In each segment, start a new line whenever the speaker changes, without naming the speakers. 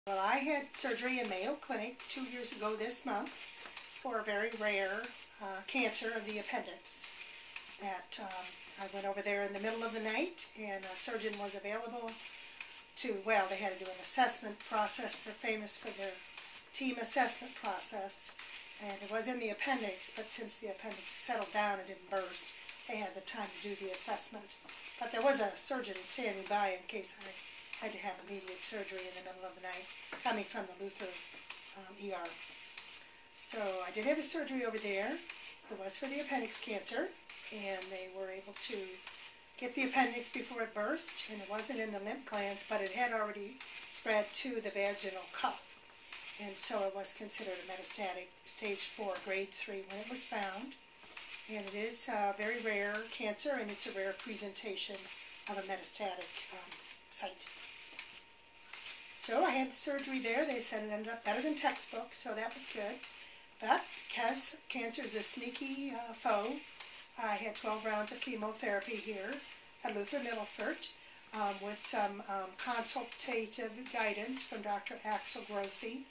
Well, I had surgery in Mayo Clinic 2 years ago this month for a very rare cancer of the appendix. I went over there in the middle of the night, and a surgeon was available to, well, they had to do an assessment process. They're famous for their team assessment process, and it was in the appendix, but since the appendix settled down and didn't burst, they had the time to do the assessment. But there was a surgeon standing by in case I had to have immediate surgery in the middle of the night, coming from the Luther ER. So I did have a surgery over there. It was for the appendix cancer, and they were able to get the appendix before it burst, and it wasn't in the lymph glands, but it had already spread to the vaginal cuff, and so it was considered a metastatic stage 4, grade 3 when it was found. And it is a very rare cancer, and it's a rare presentation of a metastatic site. So I had the surgery there. They said it ended up better than textbook, so that was good. But because cancer is a sneaky foe, I had 12 rounds of chemotherapy here at Luther Middlefort with some consultative guidance from Dr. Axel Grothe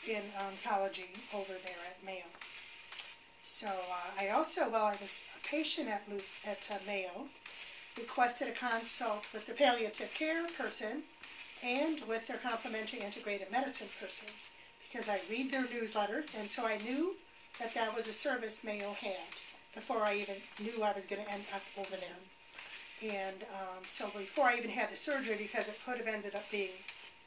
in oncology over there at Mayo. So I also, while I was a patient at Mayo, requested a consult with the palliative care person and with their complementary integrative medicine person, because I read their newsletters, and so I knew that that was a service Mayo had before I even knew I was going to end up over there. And so before I even had the surgery, because it could have ended up being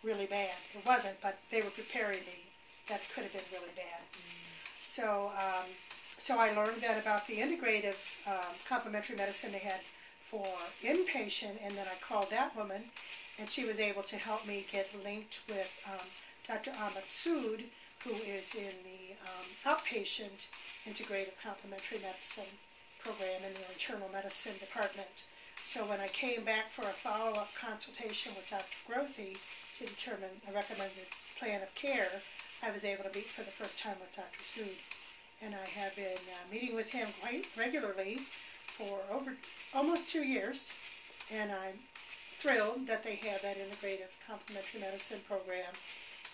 really bad. It wasn't, but they were preparing me that it could have been really bad. So I learned that about the integrative complementary medicine they had for inpatient, and then I called that woman, and she was able to help me get linked with Dr. Ahmed Sood, who is in the outpatient integrative complementary medicine program in the internal medicine department. So when I came back for a follow-up consultation with Dr. Grothe to determine a recommended plan of care, I was able to meet for the first time with Dr. Sood. And I have been meeting with him quite regularly for over almost 2 years, and I'm thrilled that they have that integrative complementary medicine program,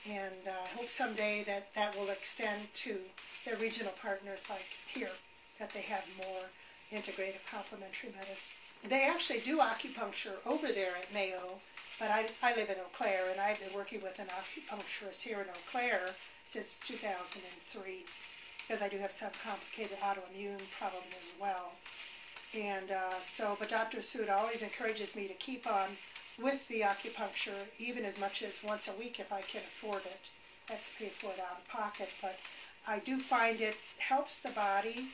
and I hope someday that that will extend to their regional partners like here, that they have more integrative complementary medicine. They actually do acupuncture over there at Mayo, but I live in Eau Claire, and I've been working with an acupuncturist here in Eau Claire since 2003. Because I do have some complicated autoimmune problems as well. And but Dr. Sood always encourages me to keep on with the acupuncture, even as much as once a week if I can afford it. I have to pay for it out of pocket, but I do find it helps the body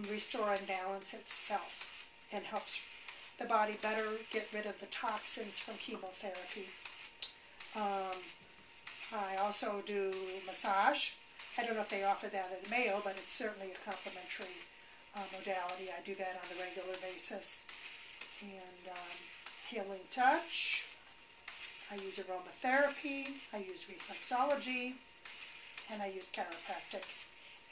restore and balance itself, and helps the body better get rid of the toxins from chemotherapy. I also do massage. I don't know if they offer that at Mayo, but it's certainly a complementary modality. I do that on a regular basis. And healing touch. I use aromatherapy. I use reflexology. And I use chiropractic.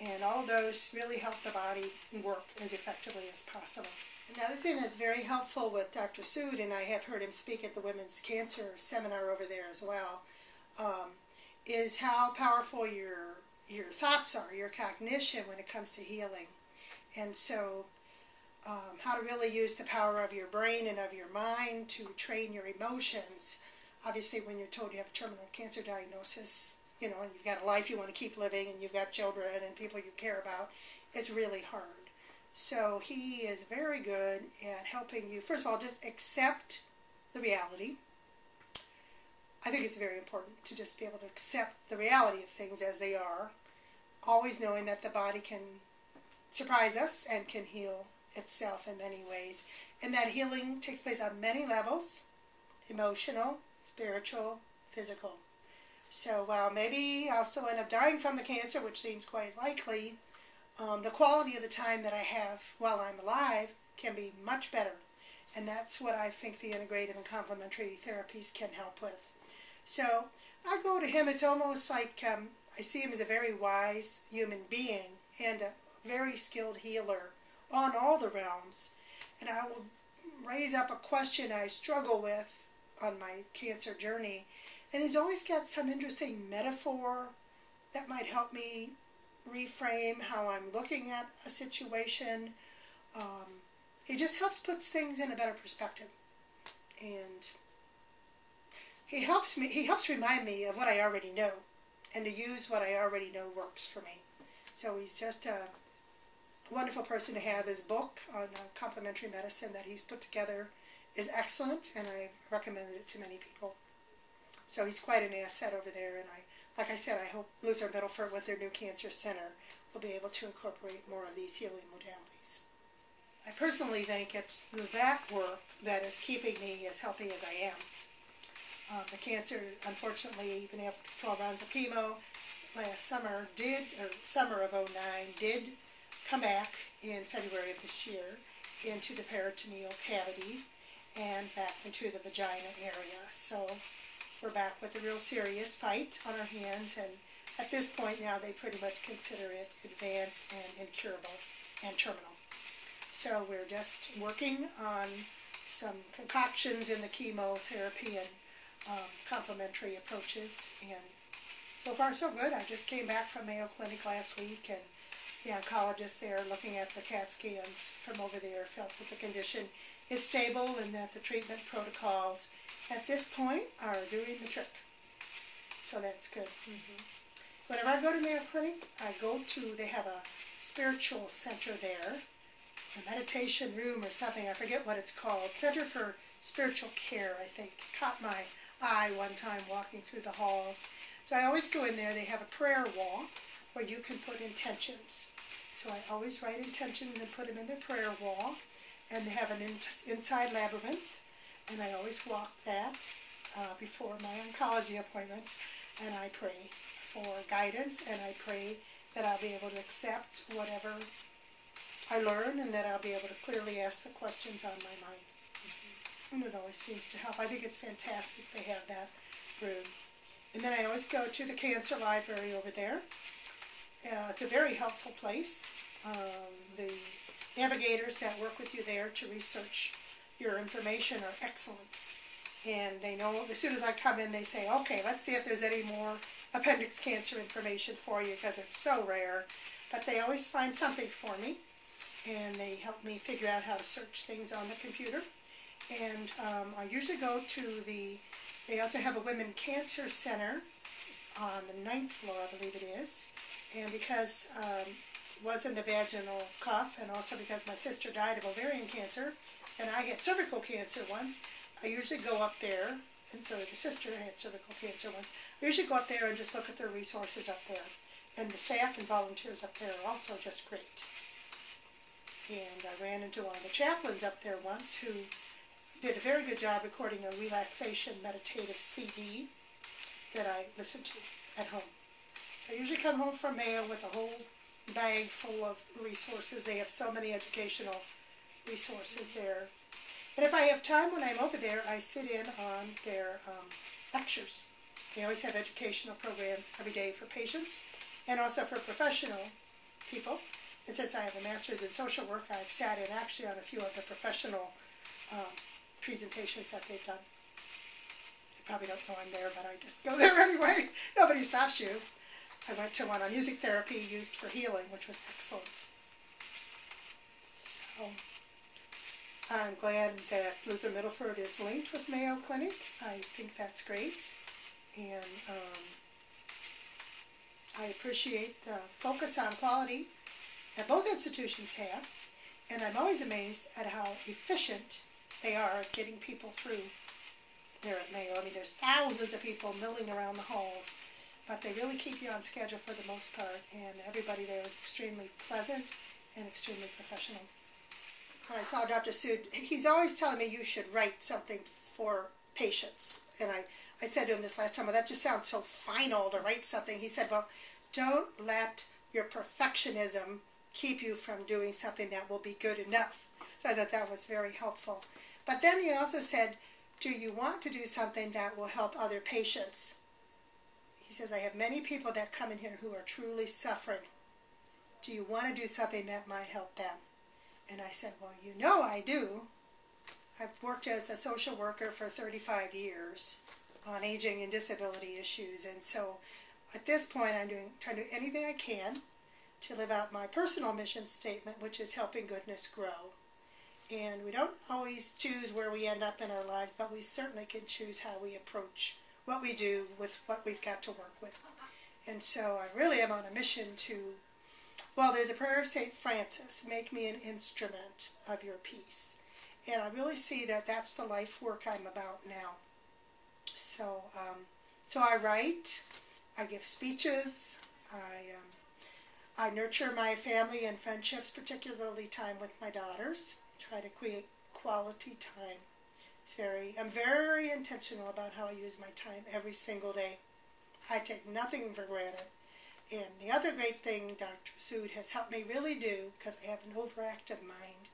And all of those really help the body work as effectively as possible. Another thing that's very helpful with Dr. Sood, and I have heard him speak at the Women's Cancer Seminar over there as well, is how powerful your thoughts are, your cognition when it comes to healing. And so how to really use the power of your brain and of your mind to train your emotions. Obviously, when you're told you have a terminal cancer diagnosis, and you've got a life you want to keep living, and you've got children and people you care about, it's really hard. So he is very good at helping you, first of all, just accept the reality. I think it's very important to just be able to accept the reality of things as they are, always knowing that the body can surprise us and can heal itself in many ways. And that healing takes place on many levels: emotional, spiritual, physical. So while maybe I'll still end up dying from the cancer, which seems quite likely, the quality of the time that I have while I'm alive can be much better. And that's what I think the integrative and complementary therapies can help with. So I go to him. It's almost like I see him as a very wise human being and a very skilled healer on all the realms. And I will raise up a question I struggle with on my cancer journey, And he's always got some interesting metaphor that might help me reframe how I'm looking at a situation. He just helps put things in a better perspective. And he helps remind me of what I already know, and to use what I already know works for me. So he's just a wonderful person to have. His book on complementary medicine that he's put together is excellent, and I've recommended it to many people. So he's quite an asset over there, and like I said, I hope Luther Middleford with their new cancer center will be able to incorporate more of these healing modalities. I personally think it's that work that is keeping me as healthy as I am. The cancer, unfortunately, even after 12 rounds of chemo last summer, summer of '09, did come back in February of this year into the peritoneal cavity and back into the vagina area. So we're back with a real serious fight on our hands, and at this point now they pretty much consider it advanced and incurable and terminal. So we're just working on some concoctions in the chemotherapy and complementary approaches, and so far so good. I just came back from Mayo Clinic last week, and the oncologist there looking at the CAT scans from over there felt that the condition is stable and that the treatment protocols at this point are doing the trick. So that's good. Whenever I go to Mayo Clinic, they have a spiritual center there, a meditation room or something, I forget what it's called, Center for Spiritual Care, I think. Caught my eye one time walking through the halls. So I always go in there. They have a prayer wall where you can put intentions. So I always write intentions and put them in the prayer wall. And they have an inside labyrinth, and I always walk that before my oncology appointments, and I pray for guidance, and I pray that I'll be able to accept whatever I learn, and that I'll be able to clearly ask the questions on my mind. And it always seems to help. I think it's fantastic they have that room. And then I always go to the cancer library over there. It's a very helpful place. The navigators that work with you there to research your information are excellent. And they know, as soon as I come in, they say, okay, let's see if there's any more appendix cancer information for you, because it's so rare. But they always find something for me, and they help me figure out how to search things on the computer. And I usually go to they also have a women cancer center on the 9th floor, I believe it is. And because it wasn't a vaginal cuff, and also because my sister died of ovarian cancer, and I had cervical cancer once, I usually go up there, and so the sister had cervical cancer once. I usually go up there and just look at their resources up there. And the staff and volunteers up there are also just great. And I ran into one of the chaplains up there once who did a very good job recording a relaxation meditative CD that I listen to at home. So I usually come home from Mayo with a whole bag full of resources. They have so many educational resources there. And if I have time when I'm over there, I sit in on their lectures. They always have educational programs every day for patients and also for professional people. And since I have a master's in social work, I've sat in actually on a few of the professional presentations that they've done. They probably don't know I'm there, but I just go there anyway. Nobody stops you. I went to one on music therapy used for healing, which was excellent. So I'm glad that Luther Middleford is linked with Mayo Clinic. I think that's great. And I appreciate the focus on quality that both institutions have. And I'm always amazed at how efficient they are at getting people through there at Mayo. I mean, there's thousands of people milling around the halls, but they really keep you on schedule for the most part, and everybody there is extremely pleasant and extremely professional. When I saw Dr. Sood, he's always telling me you should write something for patients. And I said to him this last time, well, that just sounds so final to write something. He said, well, don't let your perfectionism keep you from doing something that will be good enough. So I thought that was very helpful. But then he also said, do you want to do something that will help other patients? He says, I have many people that come in here who are truly suffering. Do you want to do something that might help them? And I said, well, you know I do. I've worked as a social worker for 35 years. on aging and disability issues. And so at this point, I'm trying to do anything I can to live out my personal mission statement, which is helping goodness grow. And we don't always choose where we end up in our lives, but we certainly can choose how we approach what we do with what we've got to work with. And so I really am on a mission to, well, there's a prayer of St. Francis, make me an instrument of your peace. And I really see that that's the life work I'm about now. So, so I write, I give speeches, I nurture my family and friendships, particularly time with my daughters. Try to create quality time. I'm very intentional about how I use my time every single day. I take nothing for granted. And the other great thing Dr. Sood has helped me really do, because I have an overactive mind,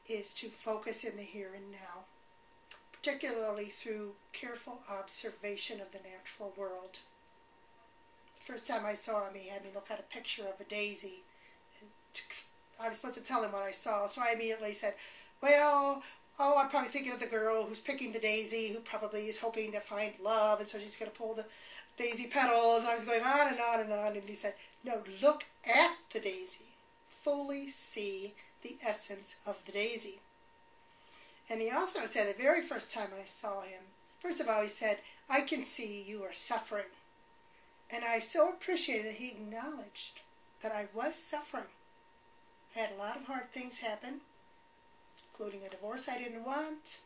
is to focus in the here and now, particularly through careful observation of the natural world. The first time I saw him, he had me look at a picture of a daisy. And I was supposed to tell him what I saw, so I immediately said, well, I'm probably thinking of the girl who's picking the daisy, who probably is hoping to find love, and so she's going to pull the daisy petals. And I was going on and on and on, and he said, no, look at the daisy. Fully see the essence of the daisy. And he also said, the very first time I saw him, first of all, he said, I can see you are suffering. And I so appreciated that he acknowledged that I was suffering. I had a lot of hard things happen, including a divorce I didn't want,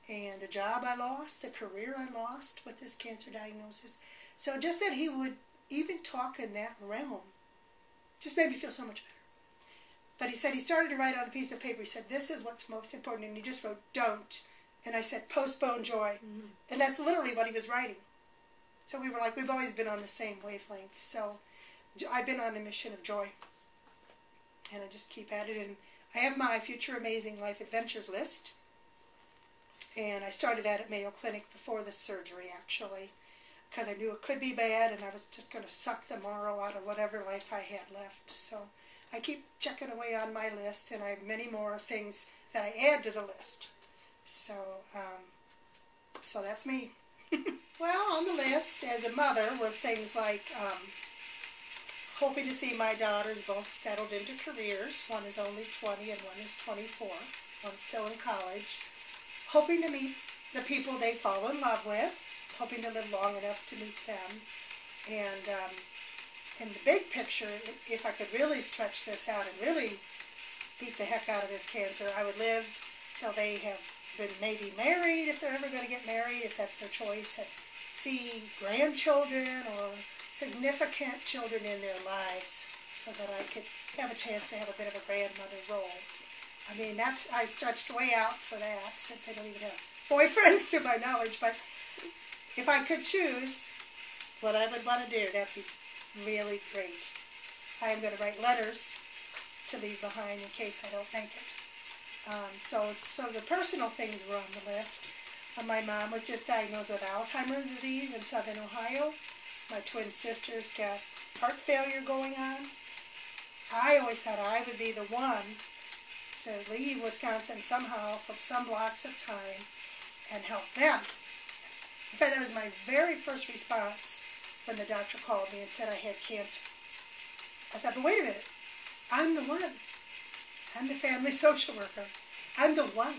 and a job I lost, a career I lost with this cancer diagnosis. So just that he would even talk in that realm just made me feel so much better. But he said he started to write on a piece of paper. He said, this is what's most important. And he just wrote, don't. And I said, postpone joy. Mm-hmm. And that's literally what he was writing. So we were like, we've always been on the same wavelength. So I've been on a mission of joy. And I just keep at it. And I have my Future Amazing Life Adventures list. And I started that at Mayo Clinic before the surgery, actually, because I knew it could be bad, and I was just going to suck the marrow out of whatever life I had left. So I keep checking away on my list, and I have many more things that I add to the list. So, so that's me. Well, on the list as a mother were things like hoping to see my daughters both settled into careers. One is only 20 and one is 24. One's still in college. Hoping to meet the people they fall in love with. Hoping to live long enough to meet them. And in the big picture, if I could really stretch this out and really beat the heck out of this cancer, I would live till they have been maybe married, if they're ever going to get married, if that's their choice, and see grandchildren or significant children in their lives so that I could have a chance to have a bit of a grandmother role. I mean, I stretched way out for that, since they don't even have boyfriends to my knowledge, but if I could choose what I would want to do, that'd be really great. I am going to write letters to leave behind in case I don't make it. So the personal things were on the list. My mom was just diagnosed with Alzheimer's disease in southern Ohio. My twin sisters got heart failure going on. I always thought I would be the one to leave Wisconsin somehow from some blocks of time and help them. In fact, that was my very first response when the doctor called me and said I had cancer. I thought, but wait a minute, I'm the one. I'm the family social worker. I'm the one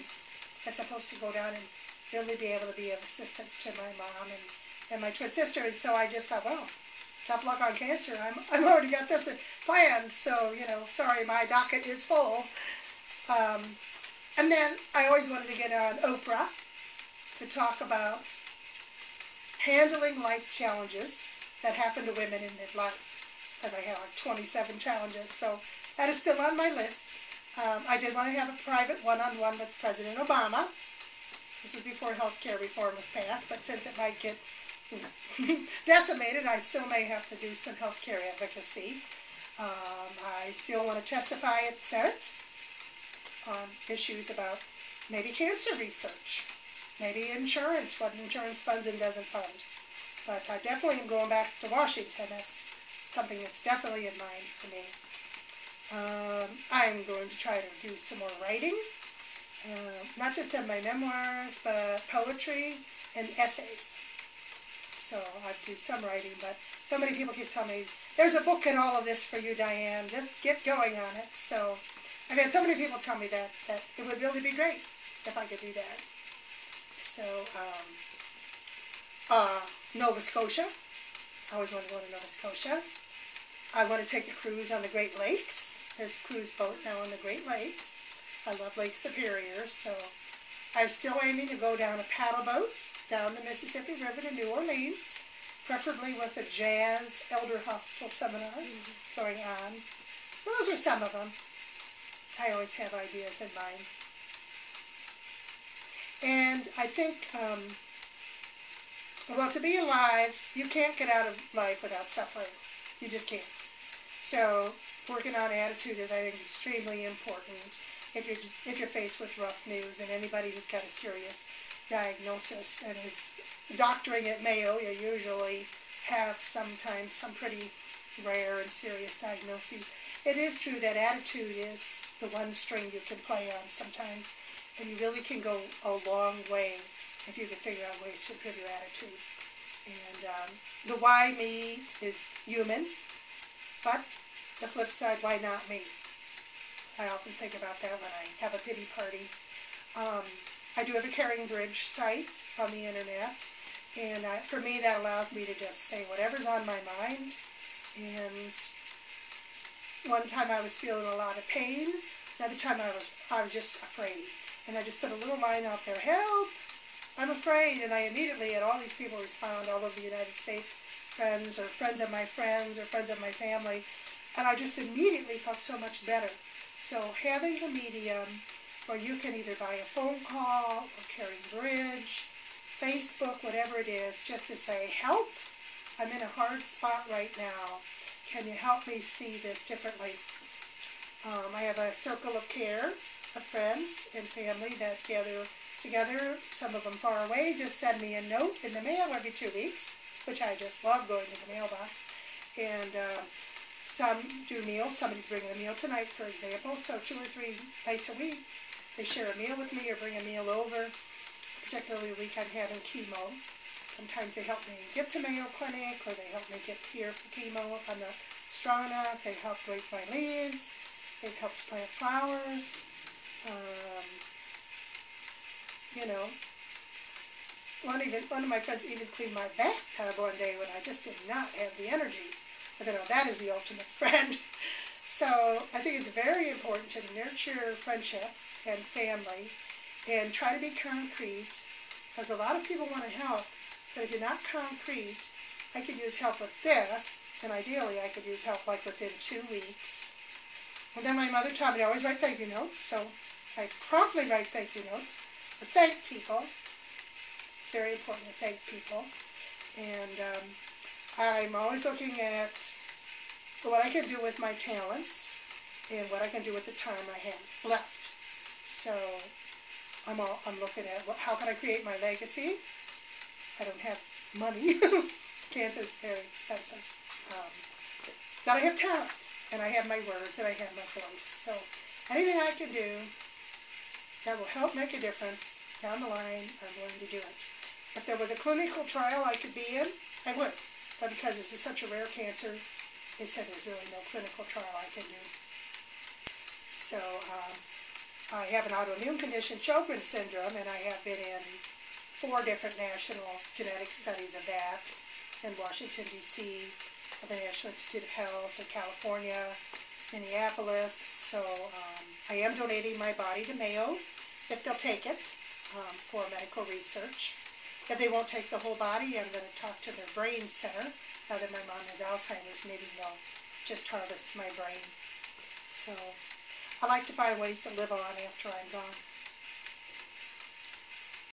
that's supposed to go down and really be able to be of assistance to my mom and my twin sister. And so I just thought, well, tough luck on cancer. I've already got this planned, so, sorry, my docket is full. And then I always wanted to get on Oprah to talk about handling life challenges that happen to women in midlife, because I had like 27 challenges, so that is still on my list. I did want to have a private one-on-one with President Obama. This was before health care reform was passed, but since it might get decimated, I still may have to do some health care advocacy. I still want to testify at the Senate on issues about maybe cancer research, maybe insurance, what insurance funds and doesn't fund. But I definitely am going back to Washington. That's something that's definitely in mind for me. I'm going to try to do some more writing, not just of my memoirs, but poetry and essays. so I do some writing, but so many people keep telling me, there's a book in all of this for you, Diane, just get going on it. So I've had so many people tell me that it would really be great if I could do that. So, Nova Scotia, I always want to go to Nova Scotia. I want to take a cruise on the Great Lakes. There's a cruise boat now on the Great Lakes. I love Lake Superior, so I'm still aiming to go down a paddle boat down the Mississippi River to New Orleans, preferably with a jazz elder hospital seminar going on. So those are some of them. I always have ideas in mind. And I think, well, to be alive, you can't get out of life without suffering. You just can't. So working on attitude is, I think, extremely important if you're faced with rough news. And anybody who's got a serious diagnosis and is doctoring at Mayo, you usually have sometimes some pretty rare and serious diagnoses. It is true that attitude is the one string you can play on sometimes, and you really can go a long way if you can figure out ways to improve your attitude. And the why me is human, but the flip side, why not me? I often think about that when I have a pity party. I do have a Caring Bridge site on the internet, and for me that allows me to just say whatever's on my mind. And one time I was feeling a lot of pain, another time I was just afraid. And I just put a little line out there, help, I'm afraid. And I immediately had all these people respond all over the United States, friends or friends of my friends or friends of my family. And I just immediately felt so much better. So having a medium where you can either buy a phone call or Caring Bridge, Facebook, whatever it is, just to say, help, I'm in a hard spot right now. Can you help me see this differently? I have a circle of care of friends and family that gather together, some of them far away, just send me a note in the mail every 2 weeks, which I just love going to the mailbox. And some do meals. Somebody's bringing a meal tonight, for example, so 2 or 3 nights a week they share a meal with me or bring a meal over, particularly the week I'm having chemo. Sometimes they help me get to Mayo Clinic, or they help me get here for chemo if I'm not strong enough. They help rake my leaves. They've helped plant flowers. You know, one of my friends even cleaned my bathtub one day when I just did not have the energy. I thought, oh, that is the ultimate friend. So I think it's very important to nurture friendships and family and try to be concrete, because a lot of people want to help, but if you're not concrete, I could use help with this, and ideally I could use help like within 2 weeks. And then my mother taught me to always write thank you notes, so I promptly write thank you notes to thank people. It's very important to thank people. And I'm always looking at what I can do with my talents and what I can do with the time I have left. So I'm looking at how can I create my legacy. I don't have money. Cancer is very expensive. But I have talent, and I have my words, and I have my voice. So anything I can do that will help make a difference down the line, I'm willing to do it. If there was a clinical trial I could be in, I would. But because this is such a rare cancer, they said there's really no clinical trial I can do. So I have an autoimmune condition, Sjogren's syndrome, and I have been in 4 different national genetic studies of that in Washington, D.C., at the National Institute of Health in California, Minneapolis. So I am donating my body to Mayo, if they'll take it, for medical research. If they won't take the whole body, I'm going to talk to their brain center. Now that my mom has Alzheimer's, maybe they'll just harvest my brain. So I like to find ways to live on after I'm gone.